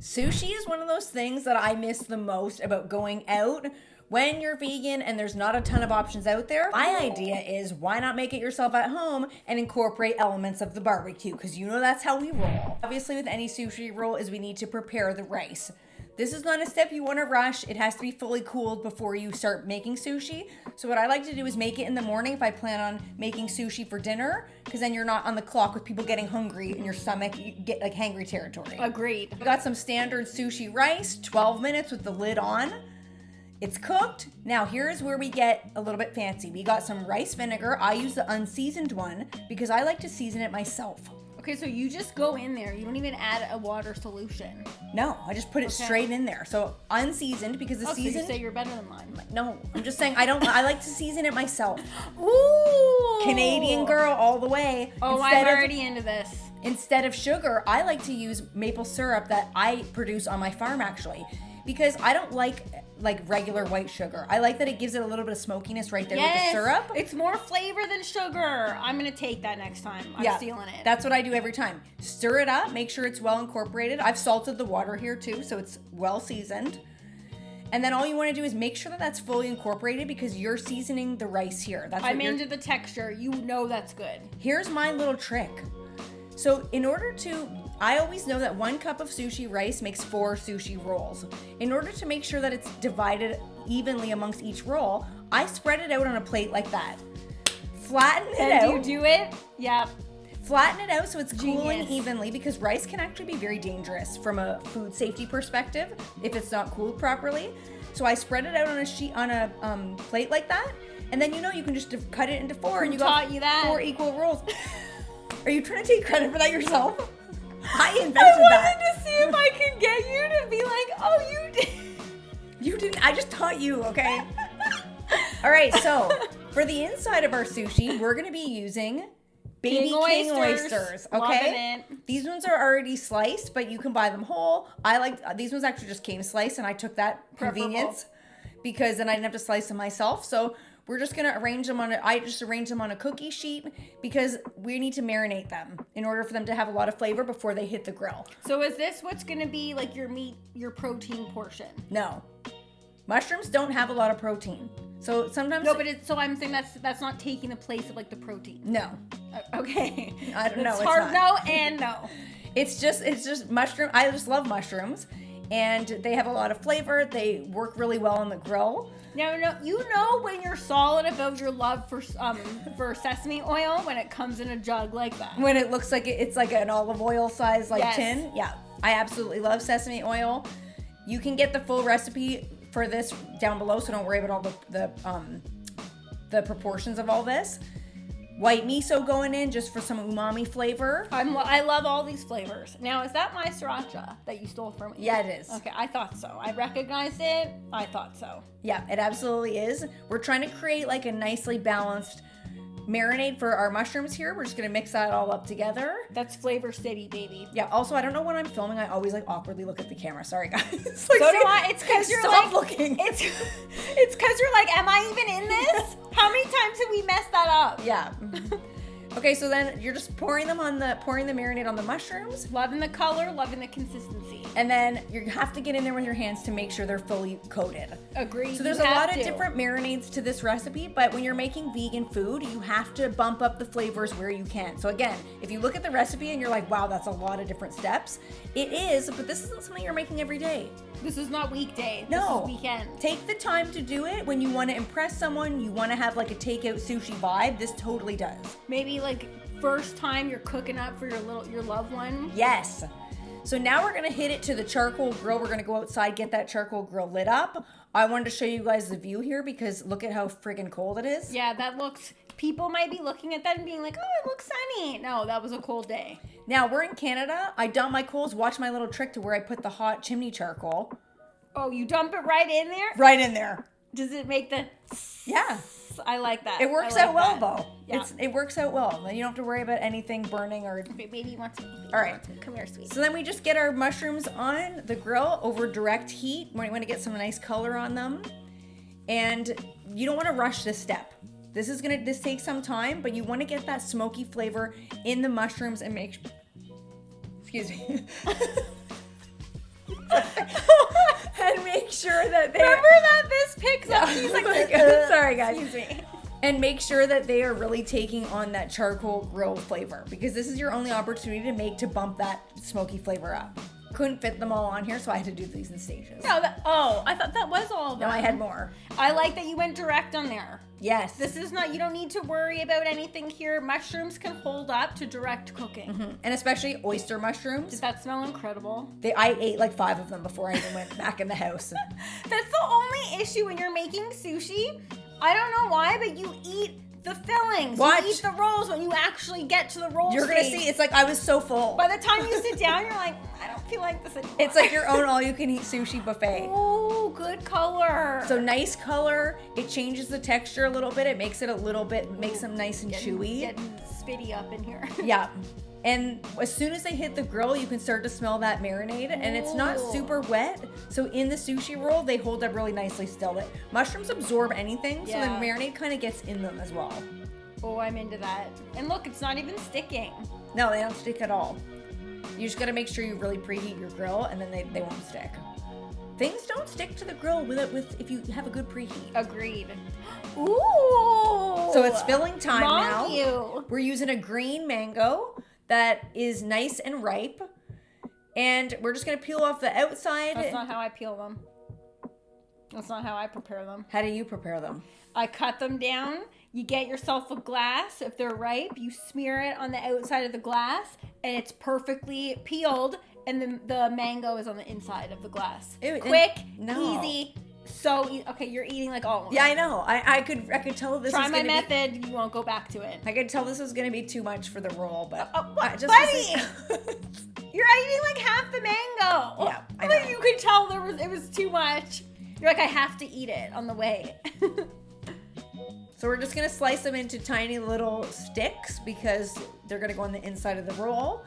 Sushi is one of those things that I miss the most about going out when you're vegan and there's not a ton of options out there. My idea is, why not make it yourself at home and incorporate elements of the barbecue? Because you know that's how we roll. Obviously with any sushi roll is we need to prepare the rice. This is not a step you want to rush. It has to be fully cooled before you start making sushi. So what I like to do is make it in the morning if I plan on making sushi for dinner, because then you're not on the clock with people getting hungry in your stomach. You get like hangry territory. Agreed. I got some standard sushi rice, 12 minutes with the lid on. It's cooked. Now here's where we get a little bit fancy. We got some rice vinegar. I use the unseasoned one because I like to season it myself. Okay, so you just go in there. You don't even add a water solution. No, I just put it straight in there. So unseasoned, because the seasoned. So you say you're better than mine. No, I'm just saying I like to season it myself. Ooh. Canadian girl all the way. Oh, I'm already into this. Instead of sugar, I like to use maple syrup that I produce on my farm actually, because I don't like regular white sugar. I like that it gives it a little bit of smokiness right there with the syrup. It's more flavor than sugar. I'm gonna take that next time. I'm stealing it. That's what I do every time. Stir it up, make sure it's well incorporated. I've salted the water here too, so it's well seasoned. And then all you want to do is make sure that that's fully incorporated, because you're seasoning the rice here. I'm into the texture. You know that's good. Here's my little trick. So I always know that 1 cup of sushi rice makes 4 sushi rolls. In order to make sure that it's divided evenly amongst each roll, I spread it out on a plate like that. Flatten it out. Do you do it? Yep. Flatten it out so it's cooling evenly, because rice can actually be very dangerous from a food safety perspective if it's not cooled properly. So I spread it out on a plate like that, and then you can just cut it into 4, and you got 4 equal rolls. Are you trying to take credit for that yourself? I invented that. I wanted to see if I could get you to be like, oh, you did. You didn't. I just taught you, okay? All right, so for the inside of our sushi, we're going to be using baby king oysters, okay? These ones are already sliced, but you can buy them whole. These ones actually just came sliced, and I took that convenience because then I didn't have to slice them myself. So we're just gonna arrange them I just arrange them on a cookie sheet, because we need to marinate them in order for them to have a lot of flavor before they hit the grill. So is this what's gonna be like your meat, your protein portion? No. Mushrooms don't have a lot of protein. So sometimes so I'm saying that's not taking the place of like the protein. No. Okay. I don't know. It's hard no and no. It's just mushroom. I just love mushrooms, and they have a lot of flavor. They work really well on the grill. No, you know when you're solid about your love for sesame oil when it comes in a jug like that. When it looks like it's like an olive oil size tin. Yeah, I absolutely love sesame oil. You can get the full recipe for this down below, so don't worry about all the proportions of all this. White miso going in just for some umami flavor. I love all these flavors. Now, is that my sriracha that you stole from me? Yeah, it is. Okay, I thought so. I recognized it. I thought so. Yeah, it absolutely is. We're trying to create like a nicely balanced marinade for our mushrooms here. We're just gonna mix that all up together. That's Flavor City, baby. Yeah. Also, I don't know when I'm filming, I always like awkwardly look at the camera. Sorry, guys. So do I. It's because you're stop looking. It's because you're like, am I even in this? How many times have we messed that up? Yeah. Okay, so then you're just pouring the marinade on the mushrooms. Loving the color, loving the consistency. And then you have to get in there with your hands to make sure they're fully coated. Agreed. So there's a lot of different marinades to this recipe, but when you're making vegan food, you have to bump up the flavors where you can. So again, if you look at the recipe and you're like, wow, that's a lot of different steps, it is, but this isn't something you're making every day. This is not weekday. No. This is weekend. Take the time to do it when you want to impress someone, you want to have like a takeout sushi vibe. This totally does. Maybe like first time you're cooking up for your loved one. Yes. So now we're going to hit it to the charcoal grill. We're going to go outside, get that charcoal grill lit up. I wanted to show you guys the view here because look at how friggin' cold it is. Yeah, people might be looking at that and being like, oh, it looks sunny. No, that was a cold day. Now, we're in Canada. I dump my coals. Watch my little trick to where I put the hot chimney charcoal. Oh, you dump it right in there? Right in there. Does it make the... Yeah. I like that. It works out well, though. Yeah. It works out well. Then you don't have to worry about anything burning or... Maybe you want to... All right. Come here, sweet. So then we just get our mushrooms on the grill over direct heat. We want to get some nice color on them. And you don't want to rush this step. This takes some time, but you want to get that smoky flavor in the mushrooms and make... Excuse me. And make sure that they Remember that this picks up. He's like, sorry guys. Excuse me. And make sure that they are really taking on that charcoal grill flavor, because this is your only opportunity to bump that smoky flavor up. Couldn't fit them all on here, so I had to do these in stages. No, I thought that was all of them. No, I had more. I like that you went direct on there. Yes. This is not, you don't need to worry about anything here. Mushrooms can hold up to direct cooking. And especially oyster mushrooms. Did that smell incredible? I ate like 5 of them before I even went back in the house. That's the only issue when you're making sushi. I don't know why, but you eat the fillings. What? You eat the rolls when you actually get to the roll You're gonna stage. see, it's like I was so full. By the time you sit down, you're like, I don't feel like this anymore. It's like your own all-you-can-eat sushi buffet. Oh, good color. So nice color. It changes the texture a little bit. It makes it a little bit, makes them nice and chewy. Getting spitty up in here. Yeah. And as soon as they hit the grill, you can start to smell that marinade, and it's not Ooh. super wet. So in the sushi roll, they hold up really nicely still. Mushrooms absorb anything, so the Yeah. marinade kind of gets in them as well. Oh, I'm into that. And look, it's not even sticking. No, they don't stick at all. You just gotta make sure you really preheat your grill, and then they won't stick. Things don't stick to the grill with if you have a good preheat. Agreed. Ooh. So it's filling time Thank now. you. We're using a green mango that is nice and ripe. And we're just gonna peel off the outside. That's not how I peel them. That's not how I prepare them. How do you prepare them? I cut them down. You get yourself a glass. If they're ripe, you smear it on the outside of the glass, and it's perfectly peeled, and the mango is on the inside of the glass. Ew, Quick, no. easy, okay, you're eating like all of them. Yeah, I know. I could tell this Try was my gonna method. You won't go back to it. I could tell this was gonna be too much for the roll, but Buddy! You're eating like half the mango. Yeah, I Like, know. you could tell it was too much. You're like, I have to eat it on the way. So we're just gonna slice them into tiny little sticks because they're gonna go on the inside of the roll.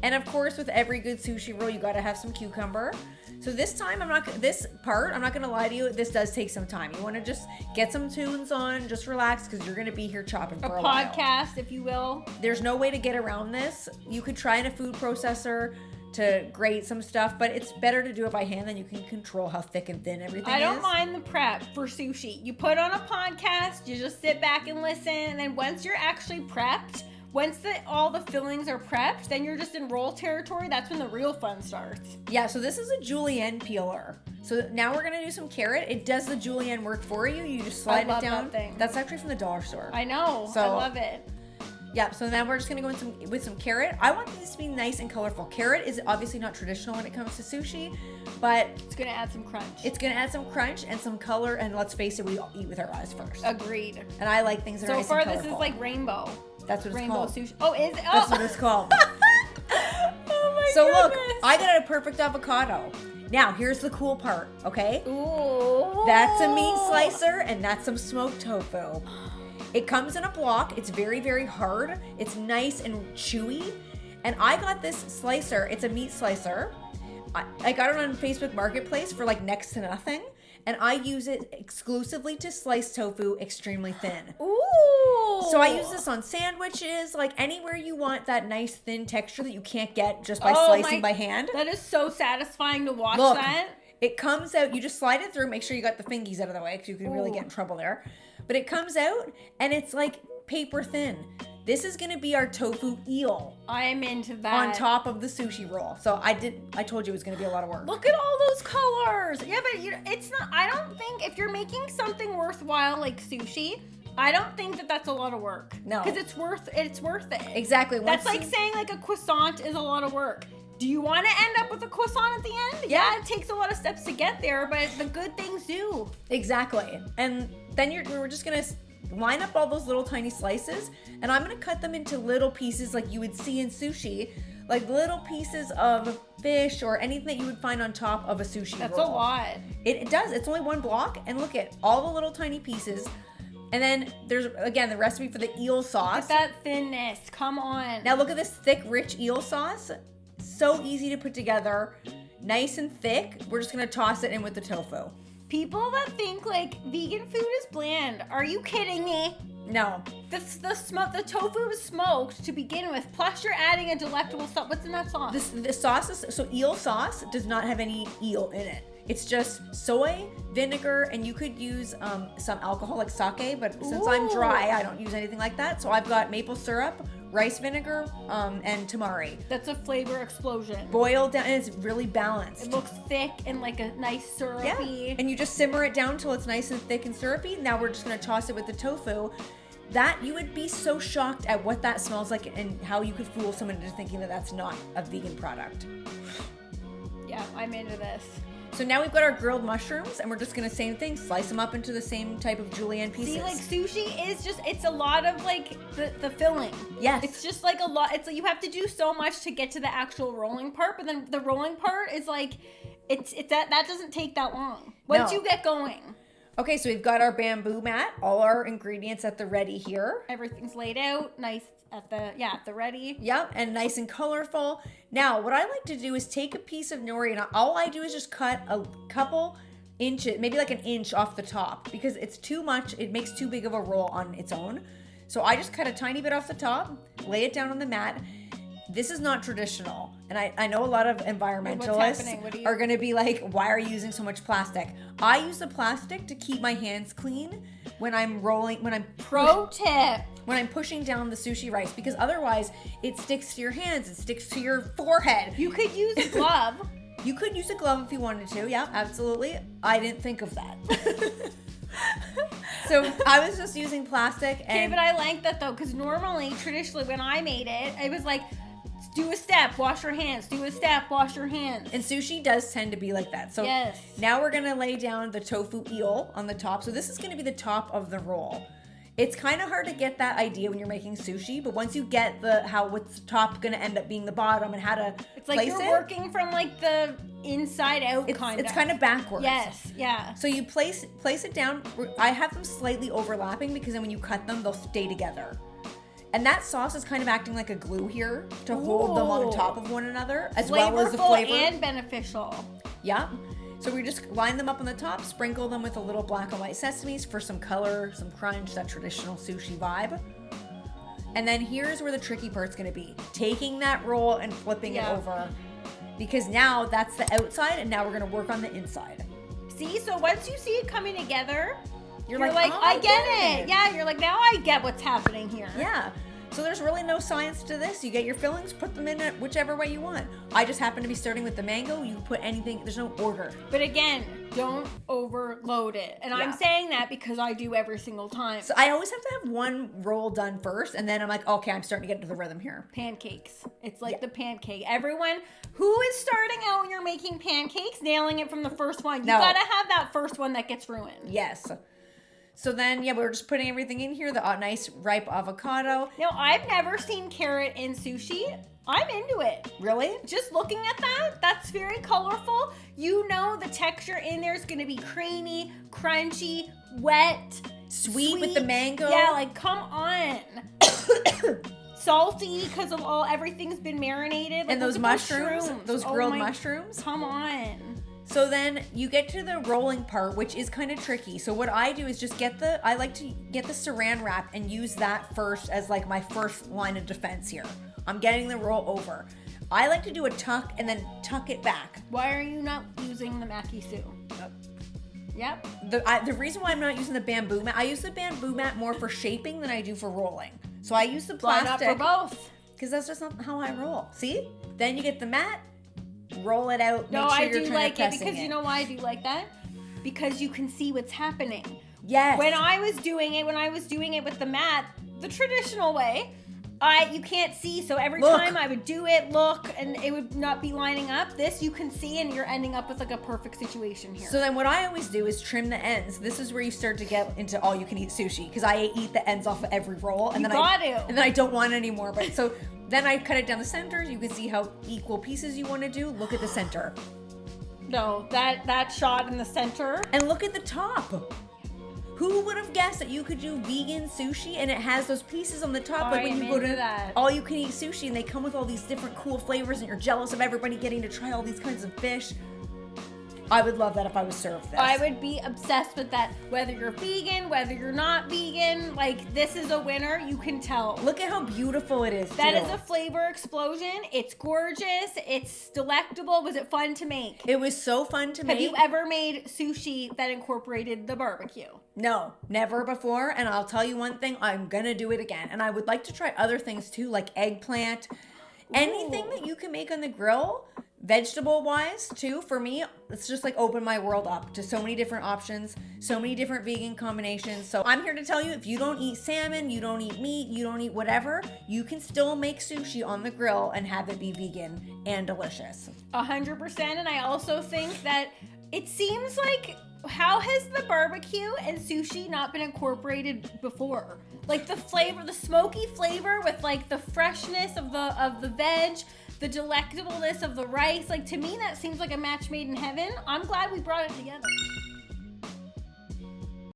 And of course, with every good sushi roll, you gotta have some cucumber. So this time, I'm not gonna lie to you, this does take some time. You wanna just get some tunes on, just relax, because you're gonna be here chopping for a while. Podcast, if you will. There's no way to get around this. You could try in a food processor to grate some stuff, but it's better to do it by hand, then you can control how thick and thin everything is. I don't mind the prep for sushi. You put on a podcast, you just sit back and listen, and then once you're actually prepped, once all the fillings are prepped, then you're just in roll territory. That's when the real fun starts. Yeah, so this is a julienne peeler. So now we're gonna do some carrot. It does the julienne work for you. You just slide love it down. that thing. That's actually from the dollar store. I know. So- I love it. Yeah, so now we're just gonna go in with some carrot. I want these to be nice and colorful. Carrot is obviously not traditional when it comes to sushi, but It's gonna add some crunch. it's gonna add some crunch and some color, and let's face it, we all eat with our eyes first. Agreed. And I like things that are So nice far, and this colorful. is like rainbow. That's what it's Rainbow called. sushi. Oh, is it? That's Oh. what it's called. Oh my So look, goodness. I got a perfect avocado. Now, here's the cool part, okay? Ooh. That's a meat slicer, and that's some smoked tofu. It comes in a block. It's very, very hard. It's nice and chewy. And I got this slicer. It's a meat slicer. I got it on Facebook Marketplace for like next to nothing. And I use it exclusively to slice tofu extremely thin. Ooh. So I use this on sandwiches, like anywhere you want that nice thin texture that you can't get just by Oh slicing my- by hand. That is so satisfying to watch Look, that. it comes out, you just slide it through, make sure you got the fingies out of the way because you can really Ooh. get in trouble there. But it comes out and it's like paper thin. This is gonna be our tofu eel I am into that. on top of the sushi roll. So I told you it was gonna be a lot of work. Look at all those colors. Yeah, but it's not, I don't think if you're making something worthwhile like sushi, I don't think that that's a lot of work. No. Because it's worth it. Exactly. That's Once like saying like a croissant is a lot of work. Do you want to end up with a croissant at the end? Yeah. It takes a lot of steps to get there, but the good things do. Exactly. And then we're just gonna line up all those little tiny slices, and I'm gonna cut them into little pieces like you would see in sushi, like little pieces of fish or anything that you would find on top of a sushi That's roll. a lot. It does. It's only one block, and look at all the little tiny pieces. And then there's, again, the recipe for the eel sauce. Look at that thinness. Come on. Now look at this thick, rich eel sauce. So easy to put together. Nice and thick. We're just gonna toss it in with the tofu. People that think like vegan food is bland, are you kidding me? No. The tofu is smoked to begin with, plus you're adding a delectable sauce. What's in that sauce? The sauce is, so eel sauce does not have any eel in it. It's just soy, vinegar, and you could use some alcohol like sake, but since I'm dry, I don't use anything like that. So I've got maple syrup, rice vinegar, and tamari. That's a flavor explosion. Boiled down, and it's really balanced. It looks thick and like a nice syrupy. Yeah, and you just simmer it down until it's nice and thick and syrupy. Now we're just gonna toss it with the tofu. That, you would be so shocked at what that smells like and how you could fool someone into thinking that that's not a vegan product. Yeah, I'm into this. So now we've got our grilled mushrooms, and we're just gonna, same thing, slice them up into the same type of julienne pieces. See, like sushi is just, it's a lot of like the filling. Yes. It's just like a lot, it's like you have to do so much to get to the actual rolling part, but then the rolling part is like, it's that doesn't take that long. Once you get going. Okay, so we've got our bamboo mat, all our ingredients at the ready here. Everything's laid out, nice at the ready. Yep, and nice and colorful. Now, what I like to do is take a piece of nori, and all I do is just cut a couple inches, maybe like an inch off the top, because it's too much, it makes too big of a roll on its own. So I just cut a tiny bit off the top, lay it down on the mat. This is not traditional, and I know a lot of environmentalists are going to be like, why are you using so much plastic? I use the plastic to keep my hands clean when I'm rolling, Pro tip. When I'm pushing down the sushi rice, because otherwise it sticks to your hands, it sticks to your forehead. You could use a glove. You could use a glove if you wanted to, yeah, absolutely. I didn't think of that. So I was just using plastic. Okay, but I like that though, because normally, traditionally, when I made it, I was like, do a step, wash your hands. Do a step, wash your hands. And sushi does tend to be like that. So yes. Now we're going to lay down the tofu eel on the top. So this is going to be the top of the roll. It's kind of hard to get that idea when you're making sushi, but once you get what's the top going to end up being the bottom and how to it's like you're working from like the inside out kind of. It's kind of backwards. Yes, yeah. So you place it down. I have them slightly overlapping because then when you cut them, they'll stay together. And that sauce is kind of acting like a glue here to hold them on top of one another, as well as the flavor. And beneficial. Yeah. So we just line them up on the top, sprinkle them with a little black and white sesames for some color, some crunch, that traditional sushi vibe. And then here's where the tricky part's gonna be. Taking that roll and flipping it over. Because now that's the outside, and now we're gonna work on the inside. See, so once you see it coming together, you're like, oh, I get it. Yeah, you're like, now I get what's happening here. Yeah. So there's really no science to this. You get your fillings, put them in it whichever way you want. I just happen to be starting with the mango. You put anything, there's no order. But again, don't overload it. And I'm saying that because I do every single time. So I always have to have one roll done first, and then I'm like, okay, I'm starting to get into the rhythm here. Pancakes. It's like the pancake. Everyone who is starting out when you're making pancakes, nailing it from the first one. You gotta have that first one that gets ruined. Yes. So then, we're just putting everything in here. The nice ripe avocado. Now, I've never seen carrot in sushi. I'm into it. Really? Just looking at that, that's very colorful. You know the texture in there is going to be creamy, crunchy, wet, sweet with the mango. Yeah, like, come on. Salty because of everything's been marinated. Like, and those mushrooms, those grilled mushrooms. Come on. So then you get to the rolling part, which is kind of tricky. So what I do is just I like to get the saran wrap and use that first as like my first line of defense here. I'm getting the roll over. I like to do a tuck and then tuck it back. Why are you not using the makisu? Yep. The reason why I'm not using the bamboo mat, I use the bamboo mat more for shaping than I do for rolling. So I use the plastic. Why not for both? Because that's just not how I roll. See? Then you get the mat. Roll it out. No, I do like it because you know why I do like that? Because you can see what's happening. Yes. When I was doing it with the mat, the traditional way, you can't see. So every time I would do it, and it would not be lining up. This you can see, and you're ending up with like a perfect situation here. So then what I always do is trim the ends. This is where you start to get into all you can eat sushi, because I eat the ends off of every roll, and then I don't want it anymore. But so. Then I cut it down the center. You can see how equal pieces you want to do. Look at the center. No, that shot in the center. And look at the top. Who would have guessed that you could do vegan sushi and it has those pieces on the top? Like when you go to all you can eat sushi and they come with all these different cool flavors and you're jealous of everybody getting to try all these kinds of fish. I would love that if I was served this. I would be obsessed with that. Whether you're vegan, whether you're not vegan, like this is a winner. You can tell. Look at how beautiful it is. That is a flavor explosion. It's gorgeous. It's delectable. Was it fun to make? It was so fun to make. Have you ever made sushi that incorporated the barbecue? No, never before. And I'll tell you one thing, I'm gonna do it again. And I would like to try other things too, like eggplant. Anything that you can make on the grill, vegetable wise too. For me, it's just like open my world up to so many different options, so many different vegan combinations. So I'm here to tell you, if you don't eat salmon, you don't eat meat, you don't eat whatever, you can still make sushi on the grill and have it be vegan and delicious. 100%. And I also think that it seems like, how has the barbecue and sushi not been incorporated before? Like the flavor, the smoky flavor with like the freshness of the veg, the delectableness of the rice. Like to me, that seems like a match made in heaven. I'm glad we brought it together.